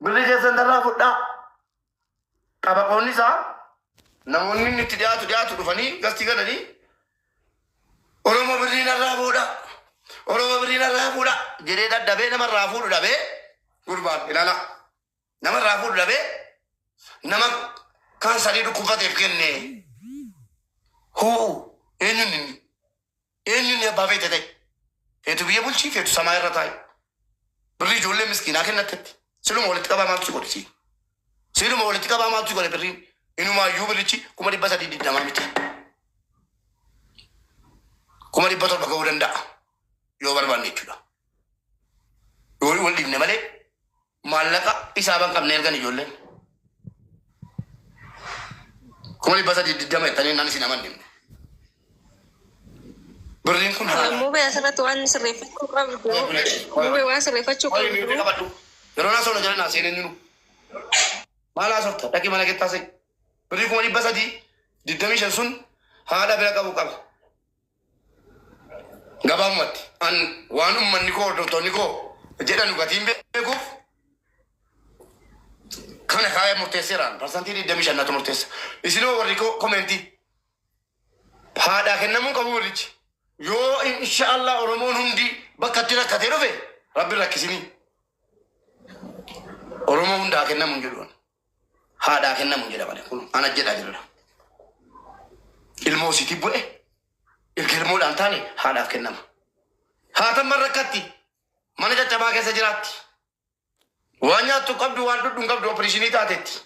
Birri keessan darraa fudhaa. Qabaqoonni isaa namoonni inni itti dhiyaatu dhufanii gastii galanii Oromoo birrii narraa fuudha. Oromoo birrii narraa fuudha. Jedhee dadhabee namarraa fuudhu dhabee gurbaan ilaala. Namarraa fuudhu dhabee nama kaan sadii dhukkubateef kenne. Hoo eenyuun inni? Eenyuun abbaa feete ta'e? Feetu biyya bulchii feetu samaa irra taa'e. Birrii ijoollee miskiinaa kennattetti. Siluma walitti qabaa maaltu godhisi? Siluma walitti qabaa maaltu godhe birriin? Inumaayyuu birrichi 320 miti. 700 ga'uu danda'a. Yoo barbaanne jechuudha. Yoo wal dhiibne malee maallaqa isaaban qabne ergan ijoolleen. 320 jettanii naan isin amanne. Birriin kun Mubee asirratti waan sirreeffachuu qabdu. Mubee waan sirreeffachuu qabdu. Yeroo naa soona jala naa seeneen jiru. Maal haasofta? Dhaqii mana keetti haasa'e. Birrii 325 sun haadha bira qabu qaba. Gabaabumatti an waan uummanni koo hordoftoonni koo jedhan gatiin beekuuf kana kaayee murteesseeraan parsantii 25 natu murteessa. Isinoo warri koo komentii haadhaa kennamuu qabu birrichi. Yoo inshaallah Oromoon hundi bakka itti rakkatee dhufe rabbi rakkisinii. Oromoo hundaa kennamu hin jedhu. Haadhaa kennamu hin jedhamane kun ana jedhaa jirudha. Ilmoo sitii bu'e ilka ilmoodhaan taane haadhaaf kennama. Haatamman rakkatti mana caccabaa keessa jiraatti. Waan nyaattu qabdu waan dhudhu hin qabdu opereeshinii taatetti.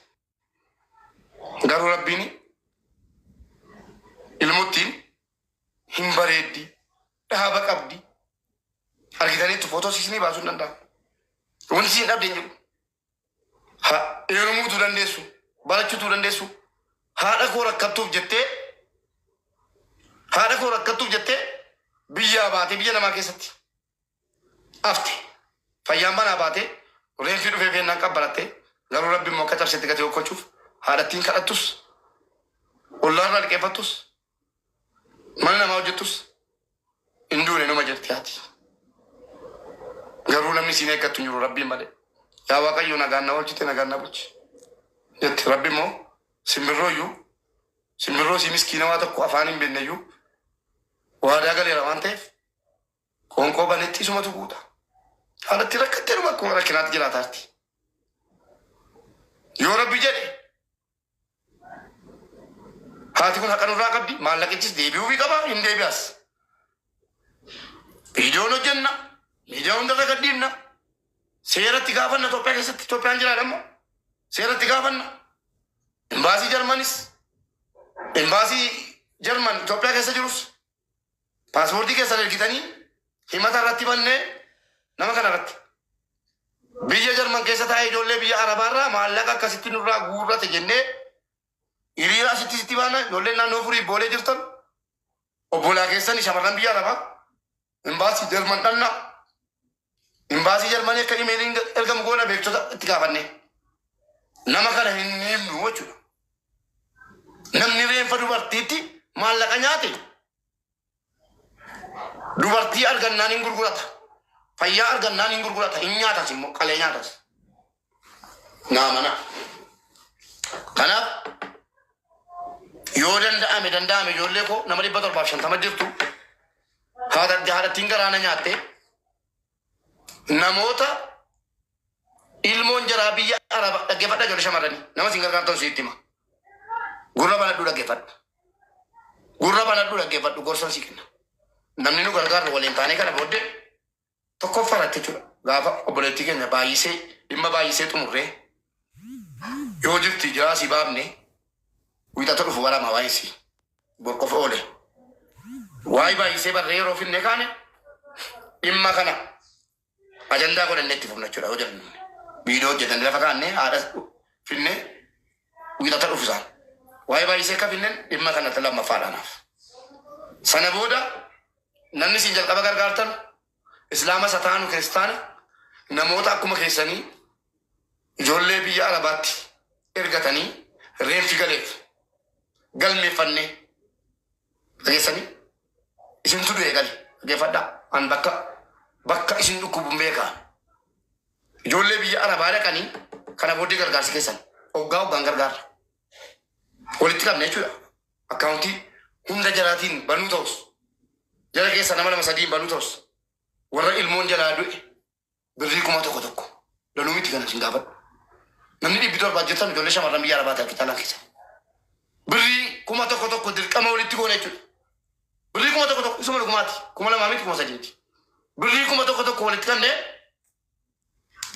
Garuu rabbiin ilmottiin hin bareeddi dhaaba qabdi. Argitaniitu footoo isinii baasuu hin danda'a. Wanti isin dhabde hin jiru. Heerumuutu dandeessu, barachuutu dandeessu. Haadha koo rakkattuuf jettee biyyaa baatee biyya namaa keessatti afte. Fayyaan manaa baatee reenfii dhufee feennaan qabbarattee garuu rabbi immoo akka cabsetti gatee hokkochuuf haadhattiin kadhattus ollaarraa liqeeffattus mana namaa hojjettus hin duune numa jirti haati. Garuu namni siin eeggattu hin jiru rabbiin malee. Yaa Waaqayyo nagaan na oolchite nagaan na bulchi. Jetti rabbi immoo simbirroo si miskiina waa tokko afaan hin beekneyyuu waadaa galeera waan ta'eef qoonqoo banetti isumatu guuta. Haalatti rakkattee dhuma akkuma rakkinaatti jiraataarti. Yoo rabbi jedhe haati kun haqa nurraa qabdi maallaqichis deebi'uu qaba hin deebi'as. Viidiyoon hojjenna miidiyaa hundarra gaddiinna. Seeratti gaafanna Itoophiyaa keessatti Itoophiyaan jiraadhammo. Seeratti gaafanna. Embaasii Jarman Itoophiyaa keessa jirus paaspoortii keessan ergitanii himata irratti bannee nama kana irratti. Biyya Jarman keessa taa'ee ijoollee biyya Arabaarraa maallaqa akkasitti nurraa guurrate jennee hiriira asitti sitti baana ijoolleen naannoo furii boolee jirtan obbolaa keessan shamarran biyya Arabaa embaasii Jarman dhannaa. Embaasii Jarmanii akka imeeliin ergamu goona beektota itti gaafanne. Nama kana hin himnu jechuudha. Namni reenfa dubartiitti maallaqa nyaate. Dubartii argannaan hin gurgurata. Fayyaa argannaan hin gurgurata. Hin nyaatas immoo qalee nyaatas. Naamana. Kanaaf yoo danda'ame ijoollee koo nama 750 jirtu haadhattiin garaana nyaatte. Namoota ilmoon jaraa biyya Araba dhaggeeffadha ijoollee shamarranii nama siin gargaartan sitti hima. Gurra banadhu dhaggeeffadhu gorsan si kenna. Namni nu gargaarru waliin taanee kana booddee tokkoffaratti jechuudha. Gaafa obboleettii keenya dhimma baay'isee xumurree yoo jirti jiraa si baafne wiixata dhufu barama baay'isii borqofa oole. Waa'ee baay'isee barree yeroo finne kaane dhimma kana ajandaa godhanne itti fufna jechuudha. Yoo jedhan viidiyoo hojjetan lafa kaannee haadha finne wiixata dhufu isaan. Waa'ee baay'isee akka finnen dhimma kanatti lammaffaadhaanaaf. Sana booda namni siin jalqaba gargaartan Islaama sataanu kiristaana namoota akkuma keessanii ijoollee biyya Arabaatti ergatanii reenfi galeef galmeeffannee dhageessanii isintu du'e gali dhageeffadhaa an bakka isin dhukkubuun beekaa ijoollee biyya Arabaa dhaqanii Kana booddee gargaarsa keessan hoggaa hoggaan gargaarra. Walitti qabne jechuudha. Akkaawuntii hunda jalaatiin banuu ta'us. Jala keessa nama 2-3 banuu ta'us. Warra ilmoon jalaa du'e birrii 1,000 loluu miti kana sin gaafadhu. Namni 700 ijoollee shamarran biyya arabaa ta'e kitaalaan keessa. Birrii 1,000 dirqama walitti goone jechuudha. Birrii 1,000 isuma dhugumaati. 2,000 miti 3,000. Birrii 1,000 walitti qabne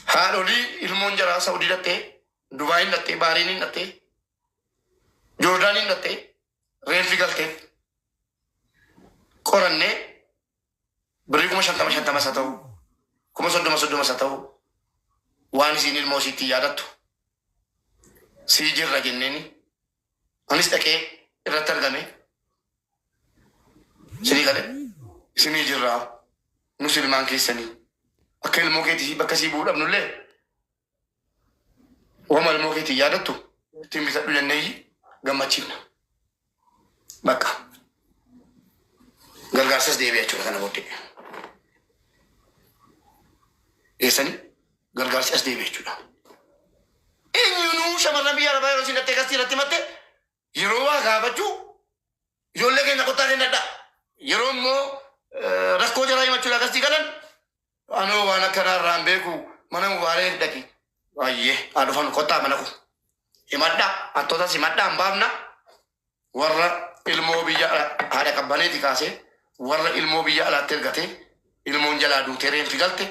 haadholii ilmoon jalaa Saudii dhattee, Dubaayin dhattee, Baariiniin dhattee, Joordaaniin dhattee, reelfi galtee qorannee birrii 50,000 isa ta'u, 30,000 isa ta'u waan isiin ilmoo isiitti yaadattu sii jirra jenneeni anis dhaqee irratti argame sinii gale isinii jirraa nus ilmaan keessanii akka ilmoo keetii bakka sii bu'uu dhabnullee wama ilmoo keetii yaadattu ittiin bitadhu jennee gammachiifna. Bakka gargaarsas deebi'aa jechuudha kana booddee. Eessanii gargaarsi as deebi'aa jechuudha. Eenyuunuu shamarran biyya arabaa yeroo isin dhattee kastii irratti himatte yeroo waa gaafachuu ijoollee keenya kottaa kennadha. Yeroo immoo rakkoo jaraa himachuudha kastii galan anoo waan akkanaa irraan beeku mana mubaalee dhaqi. Baay'ee haa dhufan kottaa mana kun. Himadha attootas himadha hin baafna warra ilmoo biyya haadha qabbaneeti kaasee warra ilmoo biyya alaatti ergatee ilmoon jalaa duutee reenfi galte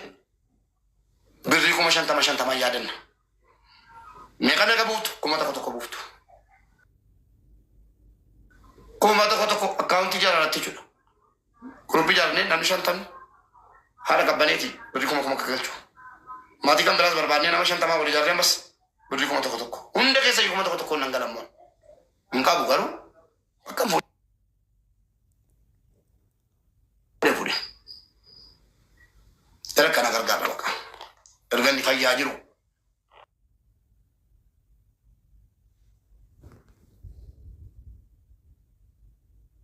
birrii 50,000 yaadanna. Meeqa naga buuftu 1,000 buuftu. 1,000 akkaawuntii jalaatti jechuudha. Kurubbii jaalannee namni 50 haadha qabbaneeti birrii 1,000 akka galchu. Maatii kan biraas barbaadnee nama 50 walii ijaarree ammas birrii 1,000. Hunda keessa 1,000 nan galammoon. Hin qabu garuu akka fuudhee. Dara kana gargaara baqa. Erga inni fayyaa jiru.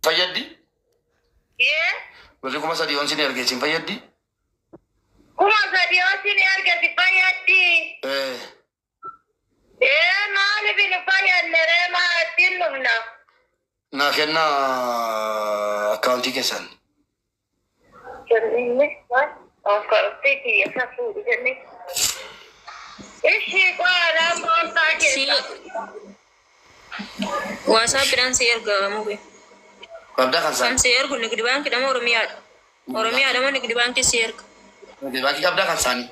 Fayyaddi? Birrii 3,000 on sin ergeesin fayyaddi? 3,000 on sin ergeesin fayyaddi? Maali bini fayyadnere maatiin dhumna? Naa kenna akkaawuntii keessan. Jennee maal? Akkaawuntii kiyya kan fuudhu jennee. Ishii qo'aadhaa moofaa keessa. Waasaappiidhaan si ergamu be. Qabdaa kan saan. Kan si ergu nigdi baankii dhama Oromiyaadha. Oromiyaadha moo nigdi baankii si erga? Nigdi baankii qabdaa kan saanii.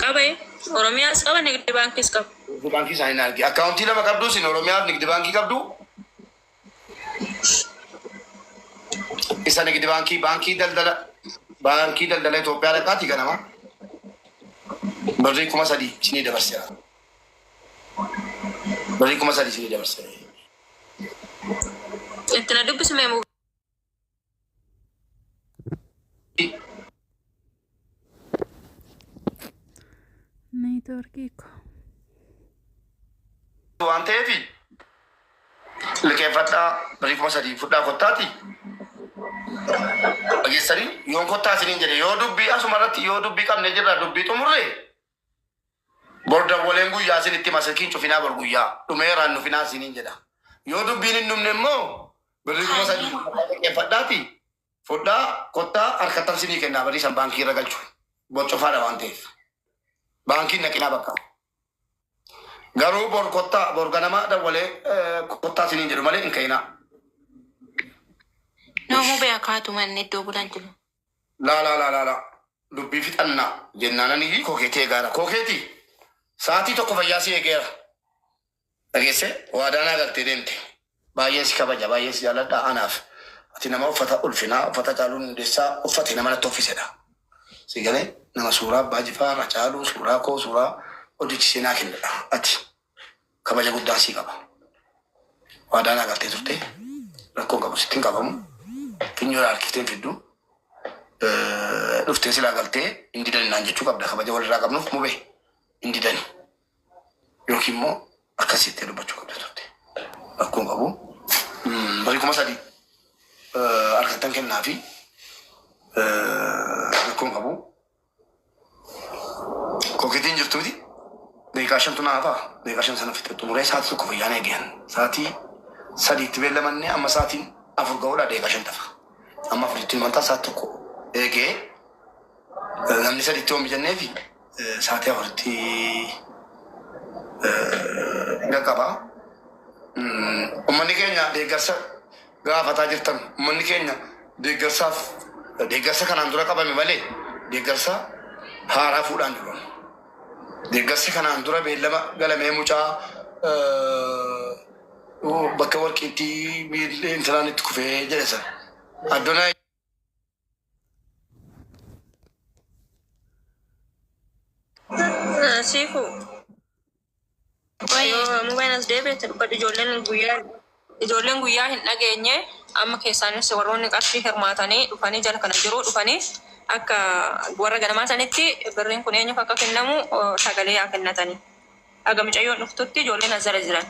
Qabe Oromiyaas qaba nigdi baankiis qaba. Nigdi baankii isaanii argi. Akkaawuntii lama qabdu sin Oromiyaaf nigdi baankii qabdu. Isa nigdi baankii daldala Itoophiyaa dhaqaati ganama. Birrii 3,000 isinii dabarseera. Birrii 3,000 isinii dabarseera. Itti na dubbisu meemuu. Networkii ko. Waan ta'eef liqeeffadhaa birrii 3,000 fudhaa kottaati. Dhageessanii yoon kottaa isiniin jedhe yoo dubbii asuma irratti yoo dubbii qabne jirra dubbii xumurree borda waleen guyyaa isinitti masirkiin cufinaa bor guyyaa dhumeeraan nufinaa isiniin jedha. Yoo dubbiin hin dhumne immoo birrii 3,000 liqeeffadhaati fudhaa kottaa harkattan isinii kennaa barii san baankii irra galchu bocofaadha waan ta'eef. Baankiin naqinaa bakka. Garuu bor kottaa bor ganama dawwalee kottaa isiniin jedhu malee hin ka'inaa. Namuu beekaatu manni iddoo bulan jiru. La. Dubbii fixannaa jennaananii kookeetii eegaara. Kookeetii sa'aatii tokko fayyaa si eegeera. Dhageesse waadaanaa galtee deemte. Baay'ee si kabaja baay'ee si jaalladha anaaf. Ati nama uffata ulfinaa uffata caaluun hundeessaa uffate nama natti offisedha. Si galee nama suuraa abbaa jifaarra caaluu suuraa koo suuraa hojjechi seenaa kennedha. Ati kabaja guddaa si qaba. Waadaanaa galtee turte rakkoon qabu sittiin qabamu. Finyoora harkifteen fidduu dhuftee silaa galtee hin didani naan jechuu qabda. Kabaja walirraa qabnuuf mubee hin didani. Yookiin immoo akkasitti dubbachuu qabda turte. Rakkoon qabu. Birrii 3,000 harkattan kennaa fi rakkoon qabu. Kookee Kokeetiin jirtuuti. Daqiiqaa shantu naa ta'a. Daqiiqaa shan sana fixattu muree sa'aatii tokko fayyaan eegan. Sa'aatii sadiitti beellamannee amma sa'aatiin afur ga'uudha daqiiqaa shan tafa. Amma afuritti himantaa sa'aatii tokko eegee namni sadiitti oomi jennee fi sa'aatii afuritti gaggabaa. Uummanni keenya deeggarsa gaafataa jirtan. Uummanni keenya deeggarsa kanaan dura qabame malee deeggarsa haaraa fuudhaan jiru. Deeggarsi kanaan dura beellama galamee mucaa bakka warqiitti intiraan itti kufee jedhe sana. Addunyaa Siifu. Mubaan as deebi'e dubbadhu ijoolleen guyyaa hin dhageenye amma keessaanis warroonni qarshii hirmaatanii dhufanii jala kana jiru dhufanii akka warra ganamaa sanitti birriin kun eenyuuf akka kennamu sagalee haa kennatanii. Aga mucayyoon dhuftutti ijoolleen as jala jiran.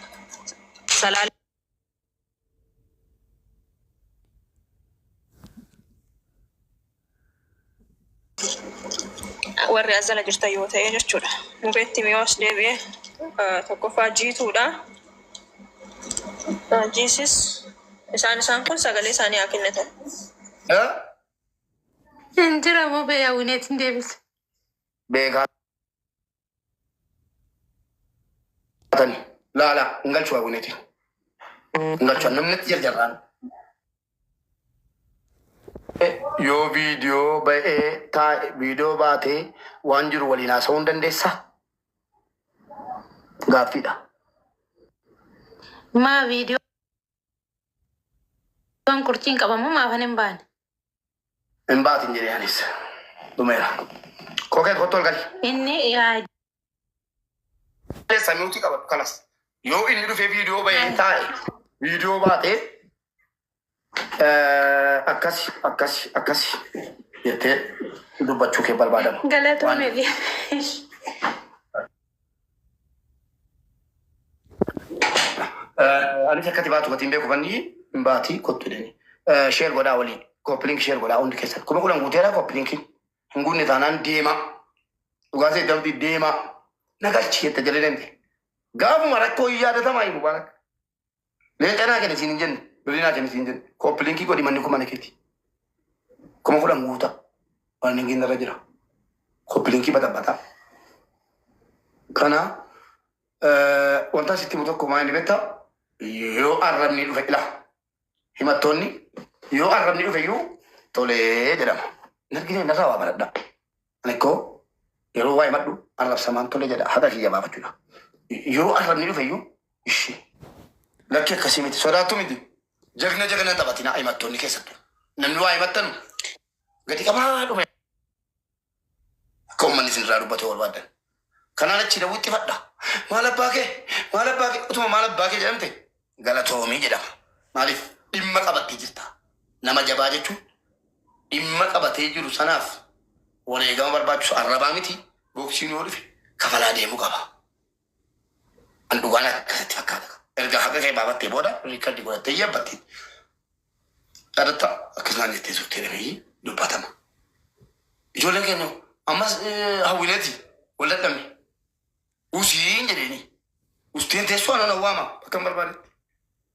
Warri as jala jirtan yoo ta'e jechuudha. Mubeetti miyoo as deebi'e tokkoffaa jiituudha. Jiisis isaan kun sagalee isaanii haa kennatan. Injira moo bee wineetiin deebise? beekaa laala ngalchuu haguneeti ngalchuu namni jarjarraan yoo viidiyoo ba'ee viidiyoo baatee waan jiru waliin haasa'uu hin dandeessaa? Gaaffiidha. Maa viidiyoon kurtiin qabamu maafan hin baane? Hin baatin jedhee anis dhumeera. Kokeet kottu ol gali. Inni yaa Samiuti qabatu kanas. Yoo inni dhufee viidiyoo ba'ee taa'e viidiyoo baatee akkasi jettee dubbachuu kee barbaadama. galatoome fi Anis akkati baatu gatiin beeku banni hin baatii kottu jedhani. Sheer godhaa waliin. Koppiliinki sheer godhaa hundi keessatti. Kuma kudhan guuteedha koppiliinkiin. Hin guunne taanaan deema. Dhugaasee dabdi deema. Nagalchi jette jedhee deemte. Gaafuma rakkoo yaadatamaa hin mubaarak. Leencanaa kenna siin hin jenne. Birrinaa kenna siin hin jenne. Koppiliinkii godhi manni kuma nakeeti. Kuma kudhan guuta. Waan hin irra jira. Koppiliinkii batabbata. Kana wanta sitti tokko maa inni betta yoo arrabni dhufe ila himattoonni yoo arrabni dhufe iyyuu tolee jedhama. Nargine narraa waa baradha. Anekkoo yeroo waa himadhu arrabsamaan tolee jedha haqa kiyya baafachuudha. Yoo arrabni dhufe iyyuu ishee lakki akkasii miti sodaattu miti jagna taphatina himattoonni keessattu namni waa himattanu gadi qabaa dhume akka uummanni isin irraa dubbatu barbaadan. Kanaan achi dawwitti fadha. Maal abbaa kee utuma maal abbaa kee jedhamte galatoomii jedhama. Maaliif dhimma qabattee jirta. Nama jabaa jechuun dhimma qabatee jiru sanaaf wareegama barbaachisu arrabaa miti boksiin yoo dhufe kafalaa deemuu qaba. An dhugaan akkasitti fakkaata. Erga haqa kee baafattee booda riikardi godhattee yabbatte. Dhaadhatta akkasumaan jettee suuttee dhamee dubbatama. Ijoolleen keenya ammas hawwineeti wal dadhabne. Usiin jedheni. Ustiin teessoo anan awwaama bakka hin barbaadetti.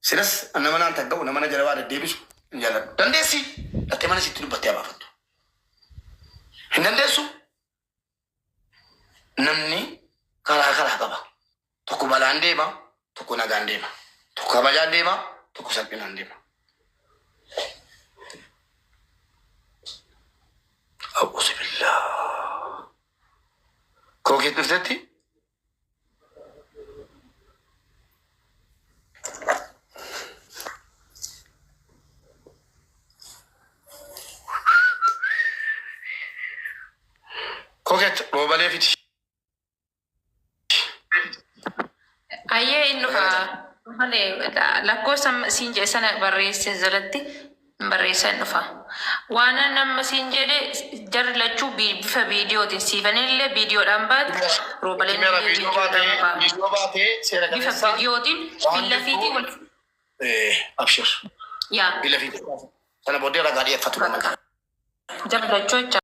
Silas nama naan tagga'u nama na jala waa deddeebisu hin jaalladhu. Dandeessi dhattee mana sitti dubbattee abaafattu. Hin dandeessu. Namni karaa qaba. Tokko balaan deema, tokko nagaan deema. Tokko kabajaan deema, tokko salphinaan deema. A'uuzu billaa. Kookeet dhuftetti? Kokeet roobalee fiti. Ayyee inni malee lakkoofsa siin jedhe sana barreesse jalatti barreessa hin dhufa. Waan nama siin jedhe jarri lachuu bifa viidiyootiin siifanillee viidiyoodhaan baate roobaleen Viidiyoo baatee seera bifa qabeessa. viidiyootiin billafiitii wal Abshir. yaa Billafiitii. Sana booddee ragaa dhiyeeffatu lama. jarri lachuu jecha